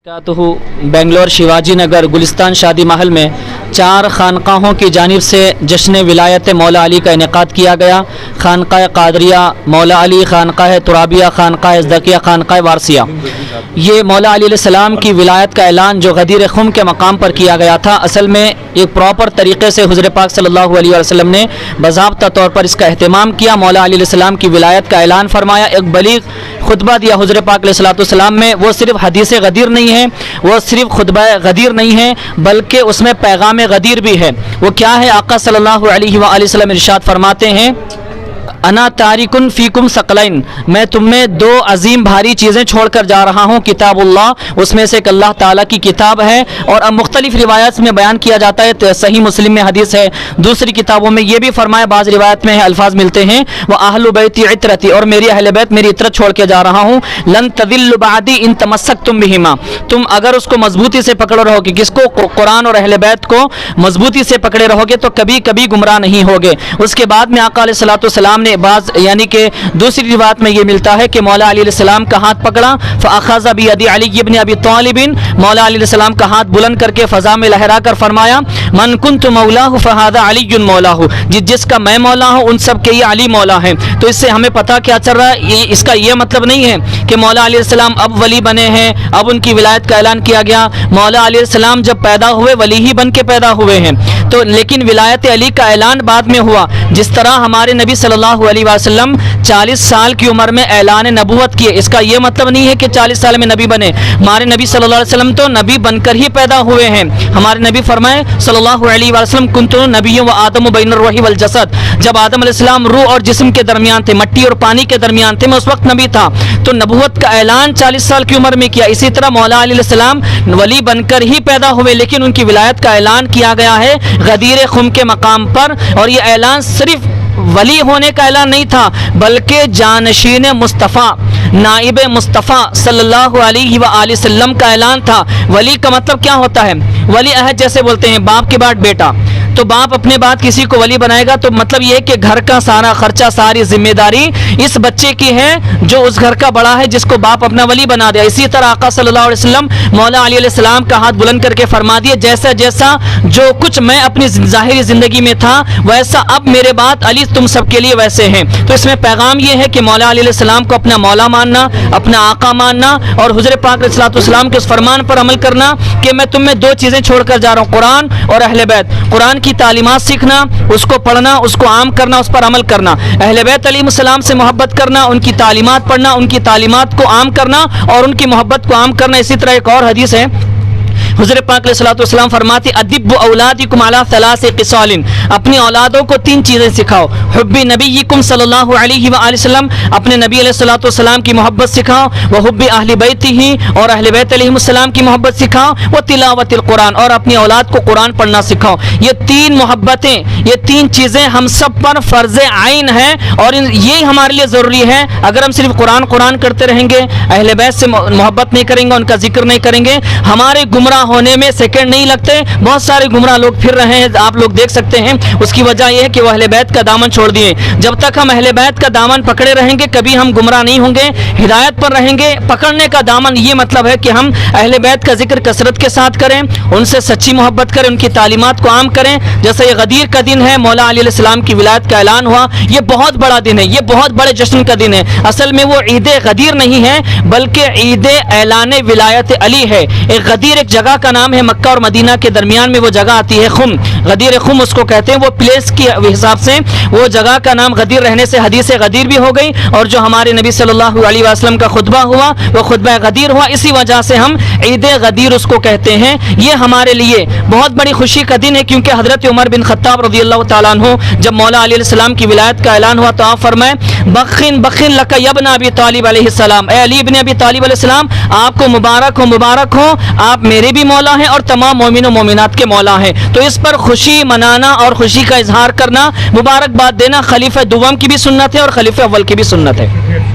बेंगलोर शिवाजी नगर गुलिस्तान शादी महल में 4 खानकाहों की जानिब से जश्न विलायत मौला अली का इनेकाद किया गया। खानकाह कादरिया मौला अली, खानकाह तुराबिया, खानकाह ज़किया, खानकाह वारसिया। ये मौला अली अलैहिस्सलाम की विलायत का ऐलान जो गदीर खुम के मकाम पर किया गया था, असल में एक प्रॉपर तरीके से हुज़ूर पाक सल्लल्लाहु अलैहि वसल्लम ने बाज़ाब्ता तौर पर इसका अहतमाम किया। मौला अली अलैहिस्सलाम की विलायत का ऐलान फरमाया, एक बलीग खुतबा दिया हुज़ूर पाक अलैहिस्सलाम में। वो सिर्फ हदीस गदीर नहीं है, वो सिर्फ खुतबा गदीर नहीं है, बल्कि उसमें पैगाम गदीर भी है। वो क्या है? आका सल्लल्लाहु अलैहि वसल्लम इरशाद फरमाते हैं, अना तारिकुन फीकुम सकलैन, मैं तुम में 2 अजीम भारी चीज़ें छोड़कर जा रहा हूँ। किताबुल्लाह, उसमें से एक अल्लाह ताला की किताब है, और अब मुख्तलिफ रिवायत में बयान किया जाता है, तो सही मुस्लिम में हदीस है, दूसरी किताबों में ये भी फरमाया, बाज़ रिवायत में है, अल्फाज मिलते हैं, वह अहलु बैती इतरती, और मेरी अहले बैत मेरी इतरत छोड़ के जा रहा हूँ। लन तदिल्लु बादी इन तमस्सकतुम बिहिमा, तुम अगर उसको मजबूती से पकड़े रहोगे, किसको? कुरान और अहले बैत को मजबूती से पकड़े रहोगे तो कभी कभी गुमराह नहीं होगे। उसके बाद में आका अलैहिस्सलातु वस्सलाम ने बाज़ यानी कि दूसरी रिवायत में ये मिलता है कि मौला अली अलैहिस्सलाम का हाथ पकड़ा, फ़अख़ज़ बियदी अली इब्न अबी तालिब, मौला अली अलैहिस्सलाम का हाथ बुलंद करके फ़ज़ा में लहरा कर फरमाया, मन कुन्तु मौलाहु फ़हाज़ा अली मौलाहु, जिसका मैं मौला हूँ उन सब के ये अली मौला हैं। तो इससे हमें पता क्या चल रहा है? इसका ये मतलब नहीं है कि मौला अली अलैहिस्सलाम अब वली बने हैं, अब उनकी विलायत का ऐलान किया गया। मौला अली अलैहिस्सलाम जब पैदा हुए वली ही बन के पैदा हुए हैं, तो लेकिन विलायत अली का ऐलान बाद में हुआ। जिस तरह हमारे नबी सल्लल्लाहु अलैहि वसल्लम 40 साल की उम्र में ऐलान नबूवत किए, इसका ये मतलब नहीं है कि 40 साल में नबी बने। हमारे नबी सल्लल्लाहु अलैहि वसल्लम तो नबी बनकर ही पैदा हुए हैं। हमारे नबी फरमाए सल्लल्लाहु अलैहि वसल्लम, कुन्तु नबिय्युन व आदम बैन रूहि वल जसद, जब आदम अलैहिस्सलाम रूह और जिस्म के दरमियान थे, मट्टी और पानी के दरमियान थे, मैं उस वक्त नबी था। तो नबूवत का ऐलान 40 साल की उम्र में किया। इसी तरह मौला अली अलैहिस्सलाम वली बनकर ही पैदा हुए, लेकिन उनकी विलायत का ऐलान किया गया है गदीर खुम के मकाम पर। और ये ऐलान सिर्फ वली होने का ऐलान नहीं था, बल्कि जानशीन मुस्तफ़ा, नाइब मुस्तफ़ा सल्लल्लाहु अलैहि वसल्लम का ऐलान था। वली का मतलब क्या होता है? वली अहद जैसे बोलते हैं, बाप के बाद बेटा, तो बाप अपने बाद किसी को वली बनाएगा तो मतलब ये कि घर का सारा खर्चा, सारी जिम्मेदारी इस बच्चे की है जो उस घर का बड़ा है, जिसको बाप अपना वली बना दिया। इसी तरह आका सल्लल्लाहु अलैहि वसल्लम मौला अली अलैहिस्सलाम का हाथ बुलंद करके फरमा दिए, जैसा जैसा जो कुछ मैं अपनी ज़ाहिरी ज़िंदगी में था, वैसा अब मेरे बाद अली तुम सबके लिए वैसे हैं। तो इसमें पैगाम ये है कि मौला अली अलैहिस्सलाम को अपना मौला मानना, अपना आका मानना, और हुज़ूर पाक अलैहिस्सलातु वस्सलाम के उस फरमान पर अमल करना कि मैं तुम में 2 चीज़ें छोड़कर जा रहा हूँ, कुरान और अहले बैत। कुरान की तालीमात सीखना, उसको पढ़ना, उसको आम करना, उस पर अमल करना। अहले बैत अलैहिस्सलाम से मोहब्बत करना, उनकी तालीमात पढ़ना, उनकी तालीमात को आम करना और उनकी मोहब्बत को आम करना। इसी तरह एक और हदीस है, हुज़ूर पाक अलैहिस्सलातु वस्सलाम फरमाते, अदिब्बु औलादिकुम अला सलासी क़िसालिन, अपनी औलादों को 3 चीज़ें सिखाओ। हुब्बी नबिय्यिकुम सल्लल्लाहु अलैहि वसल्लम, अपने नबी अलैहिस्सलातु वस्सलाम की मोहब्बत सिखाओ। व हुब्बी अहली बैतिही, और अहले बैत अलैहिमुस्सलाम की मोहब्बत सिखाओ। व तिलावतिल कुरान, और अपनी औलाद को कुरान पढ़ना सिखाओ। ये 3 मोहब्बतें, ये 3 चीज़ें हम सब पर फ़र्ज़ आइन है, और ये हमारे लिए ज़रूरी है। अगर हम सिर्फ कुरान करते रहेंगे, अहले बैत से मोहब्बत नहीं करेंगे, उनका जिक्र नहीं करेंगे, हमारे गुमराह होने में सेकंड नहीं लगते। बहुत सारे गुमराह लोग फिर रहे हैं, आप लोग देख सकते हैं। उसकी वजह यह है कि वो अहले बैत का दामन छोड़ दिए। जब तक हम अहले बैत का दामन पकड़े रहेंगे, कभी हम गुमराह नहीं होंगे, हिदायत पर रहेंगे। पकड़ने का दामन ये मतलब है कि हम अहले बैत का जिक्र कसरत के साथ करें, उनसे सच्ची मोहब्बत करें, उनकी तालीमात को आम करें। जैसे ये गदीर का दिन है, मौला अली अलैहिस्सलाम की विलायत का ऐलान हुआ, ये बहुत बड़ा दिन है, ये बहुत बड़े जश्न का दिन है। असल में वो ईद गदीर नहीं है, बल्कि ईद ऐलान विलायत अली है। एक गदीर एक जगह का नाम है, मक्का और मदीना के दरमियान में वो जगह आती है, खुम, गदीर खुम उसको कहते हैं। वो प्लेस के हिसाब से वो जगह का नाम गदीर रहने से हदीस गदीर भी हो गई, और जो हमारे नबी सल्लल्लाहु अलैहि वसल्लम का खुतबा हुआ वो खुतबा गदीर हुआ। इसी वजह से हम ईद गदीर उसको कहते हैं। ये हमारे लिए बहुत बड़ी खुशी का दिन है, क्योंकि हज़रत उमर बिन खत्ताब रज़ियल्लाहु तआला अन्हु जब मौला अली अलैहिस्सलाम की विलायत का ऐलान हुआ तो आप फरमाए, बखिन बखिन लका यब्न अबी तालिब अलैहिस्सलाम, ए अली इब्न अबी तालिब अलैहिस्सलाम, आपको मुबारक हो, मुबारक हो, आप मेरे भी मौला हैं और तमाम मोमिन और मोमिनात के मौला हैं। तो इस पर खुशी मनाना और खुशी का इजहार करना, मुबारकबाद देना खलीफा दुवम की भी सुन्नत है और खलीफा अव्वल की भी सुन्नत है।